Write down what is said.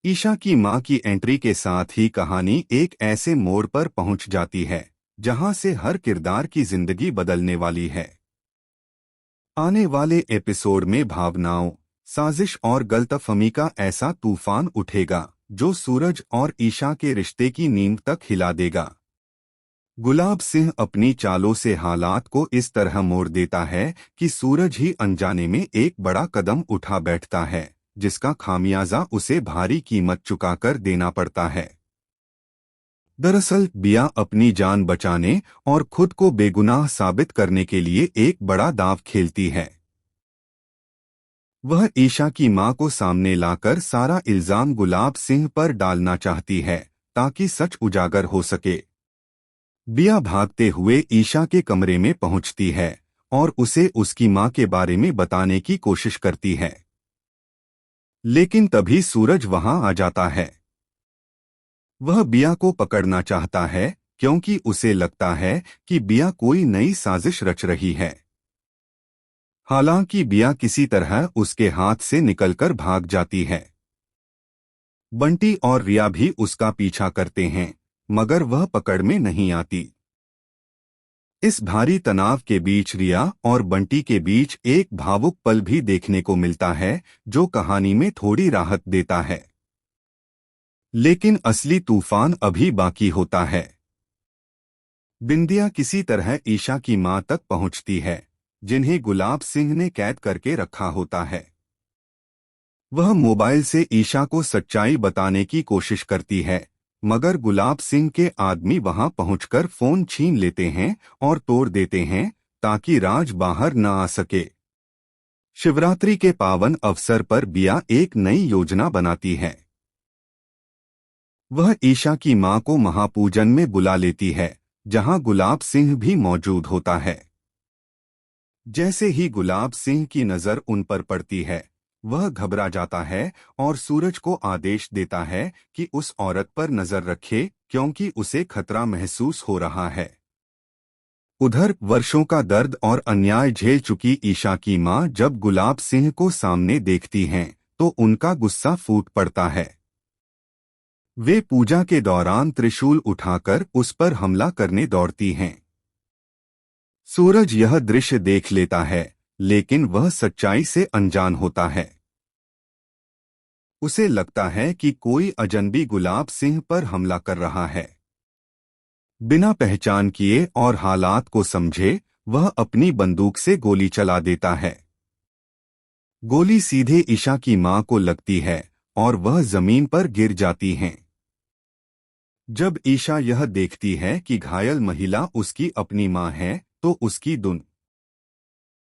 ईशा की मां की एंट्री के साथ ही कहानी एक ऐसे मोड़ पर पहुंच जाती है जहां से हर किरदार की जिंदगी बदलने वाली है। आने वाले एपिसोड में भावनाओं, साजिश और गलतफहमी का ऐसा तूफान उठेगा जो सूरज और ईशा के रिश्ते की नींव तक हिला देगा। गुलाब सिंह अपनी चालों से हालात को इस तरह मोड़ देता है कि सूरज ही अनजाने में एक बड़ा कदम उठा बैठता है, जिसका खामियाजा उसे भारी कीमत चुकाकर देना पड़ता है। दरअसल बिया अपनी जान बचाने और खुद को बेगुनाह साबित करने के लिए एक बड़ा दांव खेलती है। वह ईशा की मां को सामने लाकर सारा इल्जाम गुलाब सिंह पर डालना चाहती है ताकि सच उजागर हो सके। बिया भागते हुए ईशा के कमरे में पहुंचती है और उसे उसकी मां के बारे में बताने की कोशिश करती है, लेकिन तभी सूरज वहां आ जाता है। वह बिया को पकड़ना चाहता है क्योंकि उसे लगता है कि बिया कोई नई साजिश रच रही है। हालांकि बिया किसी तरह उसके हाथ से निकलकर भाग जाती है। बंटी और रिया भी उसका पीछा करते हैं, मगर वह पकड़ में नहीं आती। इस भारी तनाव के बीच रिया और बंटी के बीच एक भावुक पल भी देखने को मिलता है जो कहानी में थोड़ी राहत देता है। लेकिन असली तूफान अभी बाकी होता है। बिंदिया किसी तरह ईशा की मां तक पहुंचती है, जिन्हें गुलाब सिंह ने कैद करके रखा होता है। वह मोबाइल से ईशा को सच्चाई बताने की कोशिश करती है, मगर गुलाब सिंह के आदमी वहां पहुंचकर फोन छीन लेते हैं और तोड़ देते हैं ताकि राज बाहर न आ सके। शिवरात्रि के पावन अवसर पर बिया एक नई योजना बनाती है। वह ईशा की मां को महापूजन में बुला लेती है, जहां गुलाब सिंह भी मौजूद होता है। जैसे ही गुलाब सिंह की नजर उन पर पड़ती है, वह घबरा जाता है और सूरज को आदेश देता है कि उस औरत पर नजर रखे क्योंकि उसे खतरा महसूस हो रहा है। उधर वर्षों का दर्द और अन्याय झेल चुकी ईशा की मां जब गुलाब सिंह को सामने देखती हैं, तो उनका गुस्सा फूट पड़ता है। वे पूजा के दौरान त्रिशूल उठाकर उस पर हमला करने दौड़ती हैं। सूरज यह दृश्य देख लेता है, लेकिन वह सच्चाई से अनजान होता है। उसे लगता है कि कोई अजनबी गुलाब सिंह पर हमला कर रहा है। बिना पहचान किए और हालात को समझे वह अपनी बंदूक से गोली चला देता है। गोली सीधे ईशा की मां को लगती है और वह जमीन पर गिर जाती हैं। जब ईशा यह देखती है कि घायल महिला उसकी अपनी मां है, तो उसकी